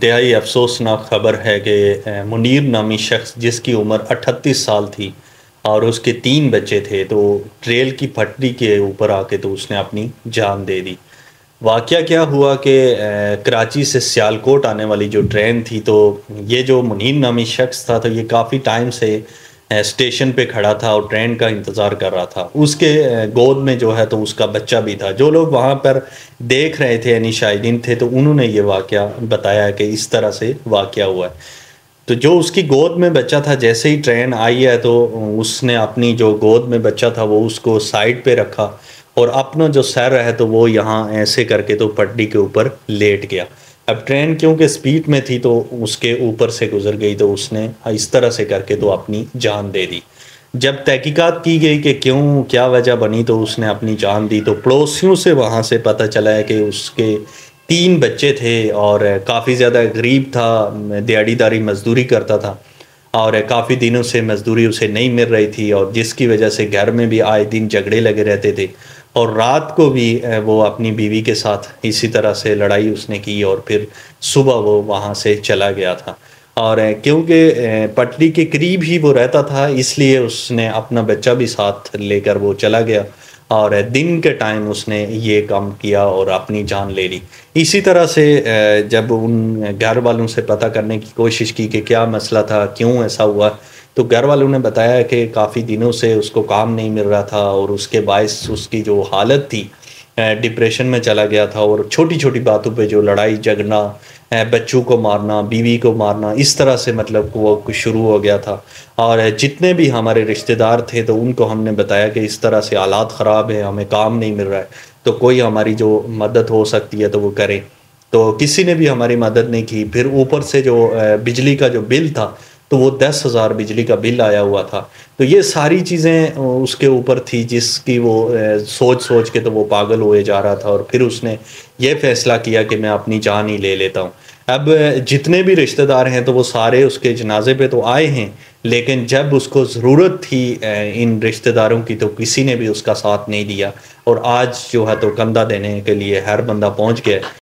انتہائی افسوسناک خبر ہے کہ منیر نامی شخص جس کی عمر 38 سال تھی اور اس کے 3 بچے تھے، تو ریل کی پٹری کے اوپر آ کے تو اس نے اپنی جان دے دی۔ واقعہ کیا ہوا کہ کراچی سے سیالکوٹ آنے والی جو ٹرین تھی، تو یہ جو منیر نامی شخص تھا تو یہ کافی ٹائم سے اسٹیشن پہ کھڑا تھا اور ٹرین کا انتظار کر رہا تھا۔ اس کے گود میں جو ہے تو اس کا بچہ بھی تھا۔ جو لوگ وہاں پر دیکھ رہے تھے، یعنی شاہدین تھے، تو انہوں نے یہ واقعہ بتایا کہ اس طرح سے واقعہ ہوا ہے۔ تو جو اس کی گود میں بچہ تھا، جیسے ہی ٹرین آئی ہے تو اس نے اپنی جو گود میں بچہ تھا وہ اس کو سائڈ پہ رکھا اور اپنا جو سر ہے تو وہ یہاں ایسے کر کے تو پٹری کے اوپر لیٹ گیا۔ اب ٹرین کیونکہ سپیڈ میں تھی تو اس کے اوپر سے گزر گئی، تو اس نے اس طرح سے کر کے تو اپنی جان دے دی۔ جب تحقیقات کی گئی کہ کیوں، کیا وجہ بنی، تو اس نے اپنی جان دی، تو پڑوسیوں سے وہاں سے پتہ چلا ہے کہ اس کے 3 بچے تھے اور کافی زیادہ غریب تھا، دیہڑی داری مزدوری کرتا تھا اور کافی دنوں سے مزدوری اسے نہیں مل رہی تھی، اور جس کی وجہ سے گھر میں بھی آئے دن جھگڑے لگے رہتے تھے، اور رات کو بھی وہ اپنی بیوی کے ساتھ اسی طرح سے لڑائی اس نے کی، اور پھر صبح وہ وہاں سے چلا گیا تھا۔ اور کیونکہ پٹری کے قریب ہی وہ رہتا تھا، اس لیے اس نے اپنا بچہ بھی ساتھ لے کر وہ چلا گیا، اور دن کے ٹائم اس نے یہ کام کیا اور اپنی جان لے لی۔ اسی طرح سے جب ان گھر والوں سے پتہ کرنے کی کوشش کی کہ کیا مسئلہ تھا، کیوں ایسا ہوا، تو گھر والوں نے بتایا کہ کافی دنوں سے اس کو کام نہیں مل رہا تھا، اور اس کے باعث اس کی جو حالت تھی ڈپریشن میں چلا گیا تھا، اور چھوٹی چھوٹی باتوں پہ جو لڑائی جھگڑنا، بچوں کو مارنا، بیوی کو مارنا، اس طرح سے مطلب وہ شروع ہو گیا تھا۔ اور جتنے بھی ہمارے رشتہ دار تھے تو ان کو ہم نے بتایا کہ اس طرح سے حالات خراب ہیں، ہمیں کام نہیں مل رہا ہے، تو کوئی ہماری جو مدد ہو سکتی ہے تو وہ کریں۔ تو کسی نے بھی ہماری مدد نہیں کی۔ پھر اوپر سے جو بجلی کا جو بل تھا تو وہ 10,000 بجلی کا بل آیا ہوا تھا۔ تو یہ ساری چیزیں اس کے اوپر تھی، جس کی وہ سوچ کے تو وہ پاگل ہوئے جا رہا تھا، اور پھر اس نے یہ فیصلہ کیا کہ میں اپنی جان ہی لے لیتا ہوں۔ اب جتنے بھی رشتہ دار ہیں تو وہ سارے اس کے جنازے پہ تو آئے ہیں، لیکن جب اس کو ضرورت تھی ان رشتہ داروں کی تو کسی نے بھی اس کا ساتھ نہیں دیا، اور آج جو ہے تو کندھا دینے کے لیے ہر بندہ پہنچ گیا ہے۔